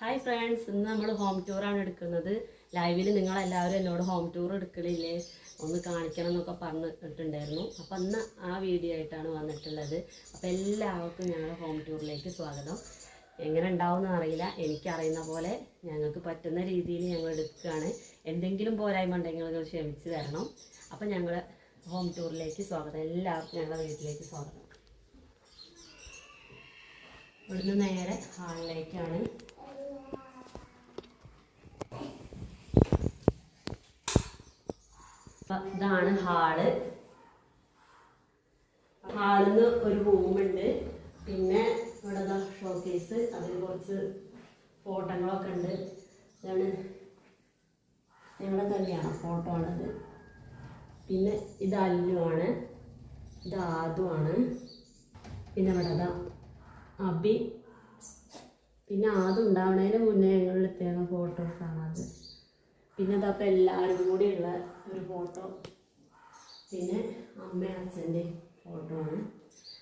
Hi friends, ഇന്ന് നമ്മൾ home ടൂറാണ് എടുക്കുന്നത്. ലൈവിൽ നിങ്ങളെല്ലാവരും എന്നോട് ഹോം ടൂർ എടുക്കലില്ലേ, ഒന്ന് കാണിക്കണം എന്നൊക്കെ പറഞ്ഞിട്ടുണ്ടായിരുന്നു. അപ്പം ഇന്ന് ആ വീഡിയോ ആയിട്ടാണ് വന്നിട്ടുള്ളത്. അപ്പോൾ എല്ലാവർക്കും ഞങ്ങളുടെ ഹോം ടൂറിലേക്ക് സ്വാഗതം. എങ്ങനെ ഉണ്ടാവുമെന്ന് അറിയില്ല, എനിക്കറിയുന്ന പോലെ ഞങ്ങൾക്ക് പറ്റുന്ന രീതിയിൽ ഞങ്ങൾ എടുക്കുകയാണ്. എന്തെങ്കിലും പോരായ്മ ഉണ്ടെങ്കിൽ നിങ്ങൾ ക്ഷമിച്ച് തരണം. അപ്പം ഞങ്ങൾ ഹോം ടൂറിലേക്ക് സ്വാഗതം. എല്ലാവർക്കും ഞങ്ങളുടെ വീട്ടിലേക്ക് സ്വാഗതം. ഇവിടുന്ന് നേരെ ഹാളിലേക്കാണ്. ഇതാണ് ഹാള്. ഹാളിന്ന് ഒരു റൂമുണ്ട്. പിന്നെ ഇവിടെ ഷോക്കേസ്, അതിൽ കുറച്ച് ഫോട്ടോകളൊക്കെ ഉണ്ട്. ഇതാണ് ഞങ്ങളുടെ കല്യാണം ഫോട്ടോ ആണത്. പിന്നെ ഇത് അല്ലുവാണ്, ഇത് ആദുവാണ്. പിന്നെ ഇവിടെ അതാ അബി. പിന്നെ ആദ്യം ഉണ്ടാവണതിന് മുന്നേ ഞങ്ങൾ എടുത്തേക്കുന്ന ഫോട്ടോസാണ് അത്. പിന്നെ ഇതൊക്കെ എല്ലാവരും കൂടിയുള്ള ഒരു ഫോട്ടോ. പിന്നെ അമ്മ അച്ഛൻ്റെ ഫോട്ടോ ആണ്.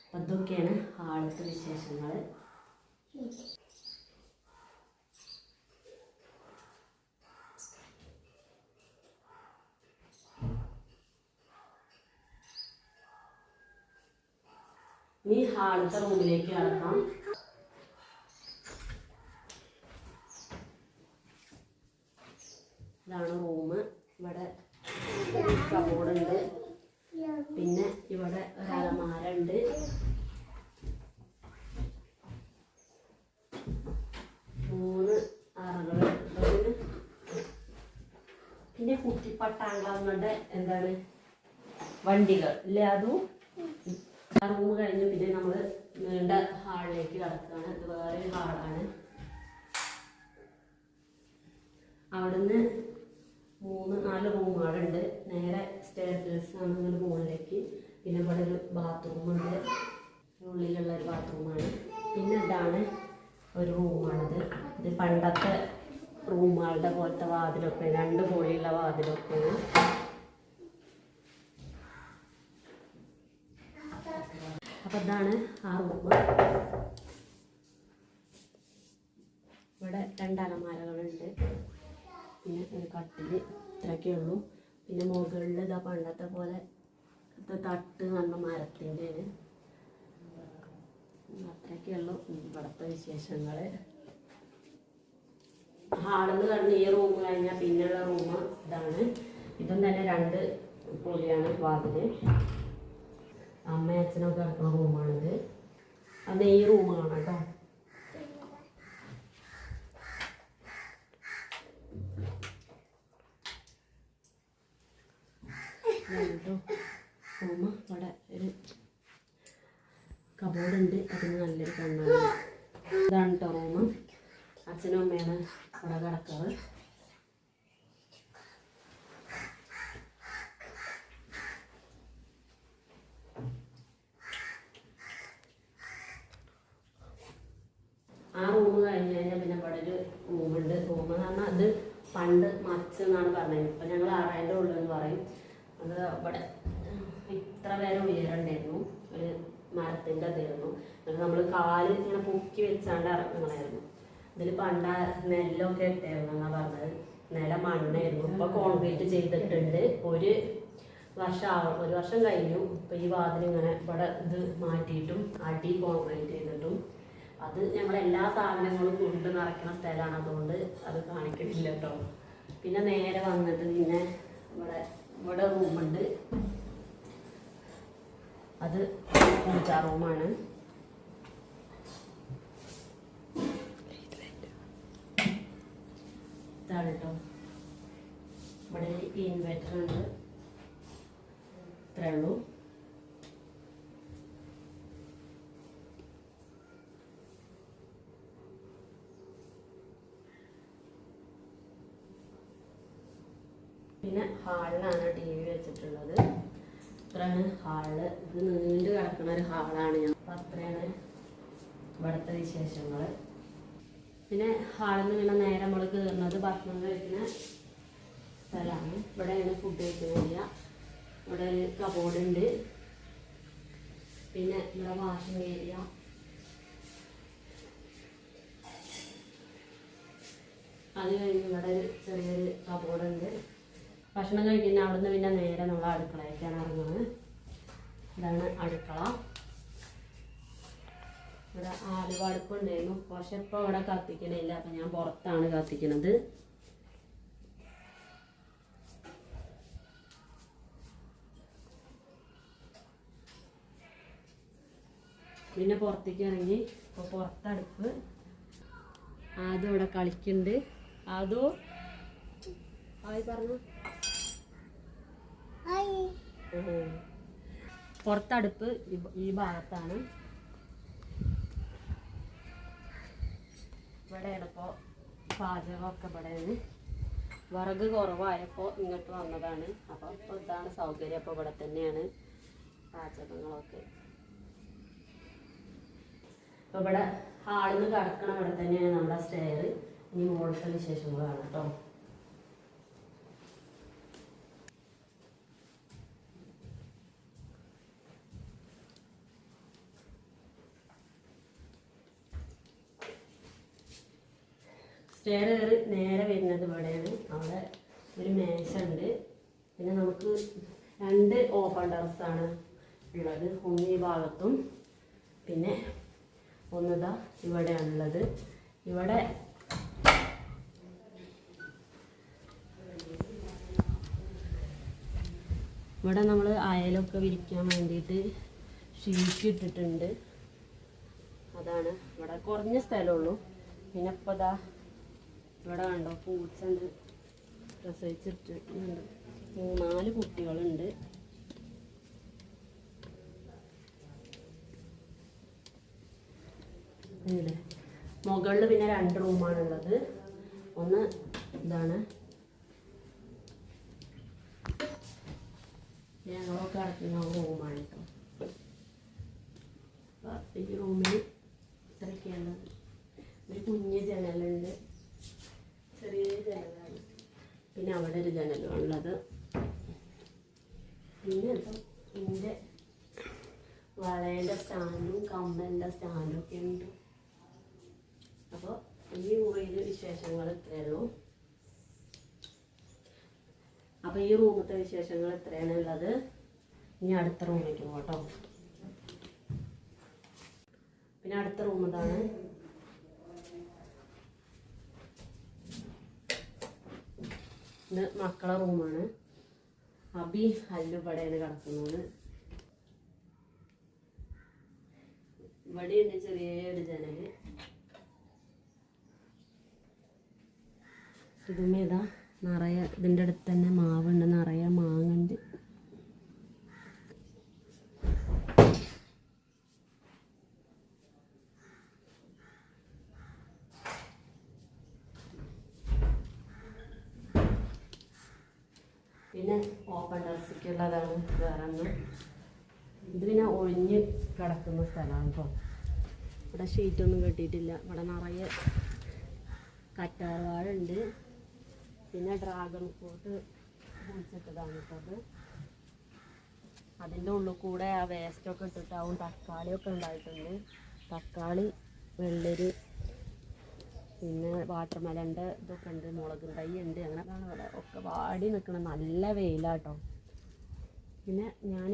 അപ്പം അതൊക്കെയാണ് ഹാളത്തെ വിശേഷങ്ങൾ. ഇനി ഹാളത്തെ റൂമിലേക്ക് കടക്കാം. ഇതാണ് റൂം. ഇവിടെ കബോർഡുണ്ട്. പിന്നെ ഇവിടെ ഒരു അലമാര ഉണ്ട്. മൂന്ന് അറകളുണ്ട്. പിന്നെ കുട്ടിപ്പട്ടാങ്കളുടെ എന്താണ് വണ്ടികൾ ഇല്ലേ, അതും. ആ റൂം കഴിഞ്ഞ് പിന്നെ നമ്മൾ നീണ്ട ഹാളിലേക്ക് കടക്കുകയാണ്. ഇത് വേറൊരു ഹാളാണ്. അവിടുന്ന് 3-4 റൂമുകളുണ്ട്. നേരെ സ്റ്റെയർകേസ് ആണ് ഇങ്ങനെ മുകളിലേക്ക്. പിന്നെ ഇവിടെ ഒരു ബാത്റൂമുണ്ട്, ഉള്ളിലുള്ള ഒരു ബാത്റൂമാണ്. പിന്നെ ഇതാണ് ഒരു റൂമാണിത്. ഇത് പണ്ടത്തെ റൂമുകളുടെ പോലത്തെ വാതിലൊക്കെ, 2 പൊളിയുള്ള വാതിലൊക്കെയാണ്. അപ്പം ഇതാണ് ആ റൂം. ഇവിടെ 2 അലമാരകളുണ്ട്. പിന്നെ ഒരു കട്ടിൽ, ഇത്രയൊക്കെ ഉള്ളൂ. പിന്നെ മുകളിൽ ഇതാ പണ്ടത്തെ പോലെ തട്ട് നല്ല മരത്തിൻ്റെ. അത്രയൊക്കെ ഉള്ളൂ ഇവിടുത്തെ വിശേഷങ്ങൾ. ഹാളിൽ കഴിഞ്ഞ് ഈ റൂം കഴിഞ്ഞാൽ പിന്നെയുള്ള റൂം ഇതാണ്. ഇതും തന്നെ 2 പൊളിയാണ് വാതിൽ. അമ്മയും അച്ഛനൊക്കെ കിടക്കുന്ന റൂമാണിത്. അന്ന് ഈ റൂം കാണാം കേട്ടോ. റൂം. ഇവിടെ ഒരു കബോർഡുണ്ട്, അതിന് നല്ലൊരു കണ്ണാണ്. ഇതാണ് കേട്ടോ റൂം. അച്ഛനും അമ്മയാണ് ഇവിടെ കിടക്കാറ്. ആ റൂം കഴിഞ്ഞ് കഴിഞ്ഞാൽ പിന്നെ ഇവിടെ ഒരു റൂമുണ്ട്. റൂം എന്ന് പറഞ്ഞാൽ അത് പണ്ട് മച്ചെന്നാണ് പറഞ്ഞത്. ഇപ്പം ഞങ്ങൾ 6 ഉള്ളെന്ന് പറയും. അത് ഇവിടെ ഇത്ര പേരെ ഉയരണ്ടായിരുന്നു. ഒരു മരത്തിൻ്റെ അതായിരുന്നു. എന്നിട്ട് നമ്മൾ കാല് ഇങ്ങനെ പൊക്കി വെച്ചാണ്ട് ഇറങ്ങണമായിരുന്നു. ഇതിൽ പണ്ട നെല്ലൊക്കെ ഇട്ടായിരുന്നു എന്നാണ് പറഞ്ഞത്. നില മണ്ണായിരുന്നു. ഇപ്പോൾ കോൺക്രീറ്റ് ചെയ്തിട്ടുണ്ട്. ഒരു വർഷം കഴിഞ്ഞു. ഇപ്പോൾ ഈ വാതിലിങ്ങനെ ഇവിടെ ഇത് മാറ്റിയിട്ടും അടി കോൺക്രീറ്റ് ചെയ്തിട്ടും. അത് ഞങ്ങളെല്ലാ സാധനങ്ങളും കൊണ്ട് നിറയ്ക്കുന്ന സ്ഥലമാണ്, അതുകൊണ്ട് അത് കാണിക്കണില്ല കേട്ടോ. പിന്നെ നേരെ വന്നിട്ട് പിന്നെ ഇവിടെ റൂമുണ്ട്. അത് പൂജാ റൂമാണ്. ഇതാണ് കേട്ടോ. ഇവിടെ ഇൻവെർട്ടർ ഉണ്ട്. ഇത്രേ ഉള്ളൂ. പിന്നെ ഹാളിലാണ് TV വെച്ചിട്ടുള്ളത്. ഇത്രയാണ് ഹാള്. ഇത് നീണ്ടു കിടക്കുന്ന ഒരു ഹാളാണ്. ഞാൻ അത്രയാണ് ഇവിടുത്തെ വിശേഷങ്ങൾ. പിന്നെ ഹാളിൽ നിന്ന് ഇങ്ങനെ നേരെ നമ്മൾ കയറുന്നത് ഭക്ഷണം കഴിക്കുന്ന സ്ഥലമാണ്. ഇവിടെയാണ് ഫുഡ് കഴിക്കുന്ന. ഇവിടെ ഒരു കബോർഡുണ്ട്. പിന്നെ ഇവിടെ വാഷിംഗ് ഏരിയ, അത് കഴിഞ്ഞ് ഇവിടെ ഒരു ചെറിയൊരു കബോർഡുണ്ട്. ഭക്ഷണം കഴിക്കുന്ന അവിടുന്ന് പിന്നെ നേരെ നമ്മൾ അടുക്കളയൊക്കെയാണ് ഇറങ്ങുന്നത്. ഇതാണ് അടുക്കള. ഇവിടെ ആലുവടുപ്പുണ്ടായിരുന്നു, പക്ഷെ ഇപ്പോൾ ഇവിടെ കത്തിക്കണില്ല. അപ്പം ഞാൻ പുറത്താണ് കത്തിക്കുന്നത്. പിന്നെ പുറത്തേക്ക് ഇറങ്ങി ഇപ്പോൾ പുറത്തടുപ്പ്. അതും ഇവിടെ കളിക്കുന്നുണ്ട്. അതും ആയി പറഞ്ഞു. പുറത്തടുപ്പ് ഈ ഭാഗത്താണ്. ഇവിടെയാണ് ഇപ്പോൾ പാചകമൊക്കെ ഇവിടെയാണ്. വിറക് കുറവായപ്പോൾ ഇങ്ങോട്ട് വന്നതാണ്. അപ്പോൾ ഇപ്പോൾ ഇതാണ് സൗകര്യം. അപ്പോൾ ഇവിടെ തന്നെയാണ് പാചകങ്ങളൊക്കെ. അപ്പോൾ ഇവിടെ ഹാളിൽ നിന്ന് കിടക്കണം. ഇവിടെ തന്നെയാണ് നമ്മുടെ സ്റ്റെയർ. ഇനി മുകളിലത്തെ വിശേഷങ്ങളാണ് കേട്ടോ. സ്റ്റെയർ കയറി നേരെ വരുന്നത് ഇവിടെയാണ്. അവിടെ ഒരു മേശ ഉണ്ട്. പിന്നെ നമുക്ക് 2 ഓപ്പൺ ടെറസാണ് ഉള്ളത്. ഒന്ന് ഈ ഭാഗത്തും പിന്നെ ഒന്നിതാ ഇവിടെയാണുള്ളത്. ഇവിടെ നമ്മൾ അയലൊക്കെ വിരിക്കാൻ വേണ്ടിയിട്ട് ഷീറ്റ് ഇട്ടിട്ടുണ്ട്. അതാണ് ഇവിടെ കുറഞ്ഞ സ്ഥലമുള്ളൂ. പിന്നെ ഇപ്പോൾ ഇതാ ഇവിടെ കണ്ടോ പൂച്ചുണ്ട്, പ്രസവിച്ചിട്ടുണ്ട്. 4 കുട്ടികളുണ്ട്. മുകളിൽ പിന്നെ 2 റൂമാണുള്ളത്. ഒന്ന് ഇതാണ്, ഞങ്ങളൊക്കെ അടക്കുന്ന റൂമാണ് കേട്ടോ. ഈ റൂമിൽ ഇത്രയൊക്കെയാണ്. ഒരു കുഞ്ഞ് ജനലുണ്ട്, ചെറിയ ജനലാണ്. പിന്നെ അവിടെ ഒരു ജനലുള്ളത്. പിന്നെ ഇതിൻ്റെ വളയുടെ സ്റ്റാൻഡും കമ്മലിൻ്റെ സ്റ്റാൻഡും ഒക്കെ ഉണ്ട്. അപ്പോൾ ഈ മുറിയിൽ വിശേഷങ്ങൾ ഇത്രയുള്ളൂ. അപ്പോൾ ഈ റൂമത്തെ വിശേഷങ്ങൾ ഇത്രയാണ് ഉള്ളത്. ഇനി അടുത്ത റൂമിലേക്ക് പോകട്ടോ. പിന്നെ അടുത്ത റൂം ഇതാണ്. ഇത് മക്കളെ റൂമാണ്. അബി ഹല്ലു ഇവിടെയാണ് കിടക്കുന്നത്. ഇവിടെയുണ്ട് ചെറിയൊരു ജനല്. ഇതുമേതാ നിറയെ ഇതിൻ്റെ അടുത്ത് തന്നെ മാവുണ്ട്, നിറയെ മാങ്ങുണ്ട്. പിന്നെ ഓപ്പൺ ടെറസിക്കുള്ളതാണ് വേറെ ഒന്ന്. ഇത് പിന്നെ ഒഴിഞ്ഞ് കിടക്കുന്ന സ്ഥലമാണ് കേട്ടോ. ഇവിടെ ഷീറ്റൊന്നും കെട്ടിയിട്ടില്ല. ഇവിടെ നിറയെ കറ്റാർവാഴ ഉണ്ട്. പിന്നെ ഡ്രാഗൺ ഫ്രൂട്ട് കുഴിച്ചിട്ടതാണ് കേട്ടത്. അതിൻ്റെ ഉള്ളിൽ കൂടെ ആ വേസ്റ്റൊക്കെ ഇട്ടിട്ടാവും. തക്കാളിയൊക്കെ ഉണ്ടായിട്ടുണ്ട്. തക്കാളി, വെള്ളരി, പിന്നെ വാട്ടർമെലൻ്റെ ഇതൊക്കെ ഉണ്ട്. മുളക് തൈ ഉണ്ട്. അങ്ങനെയൊക്കെയാണ് ഇവിടെ ഒക്കെ വാടി നിൽക്കണം. നല്ല വെയിലാട്ടോ. പിന്നെ ഞാൻ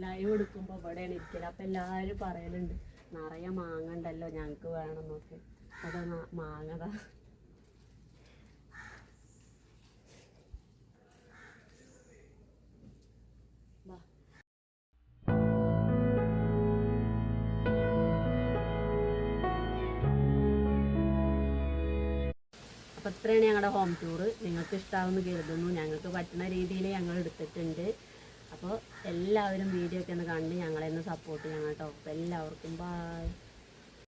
ലൈവ് എടുക്കുമ്പോൾ ഇവിടെയാണ് ഇരിക്കല്. അപ്പം എല്ലാവരും പറയലുണ്ട് നിറയെ മാങ്ങ ഉണ്ടല്ലോ, ഞങ്ങൾക്ക് വേണമെന്നൊക്കെ. അത് മാങ്ങതാ. അപ്പോൾ ഇത്രയാണ് ഞങ്ങളുടെ ഹോം ടൂറ്. നിങ്ങൾക്ക് ഇഷ്ടമാവുമെന്ന് കരുതുന്നു. ഞങ്ങൾക്ക് പറ്റുന്ന രീതിയിൽ ഞങ്ങൾ എടുത്തിട്ടുണ്ട്. അപ്പോൾ എല്ലാവരും വീഡിയോ ഒക്കെ ഒന്ന് കണ്ട് ഞങ്ങളെ ഒന്ന് സപ്പോർട്ട് ചെയ്യണം കേട്ടോ. അപ്പോൾ എല്ലാവർക്കും ബൈ.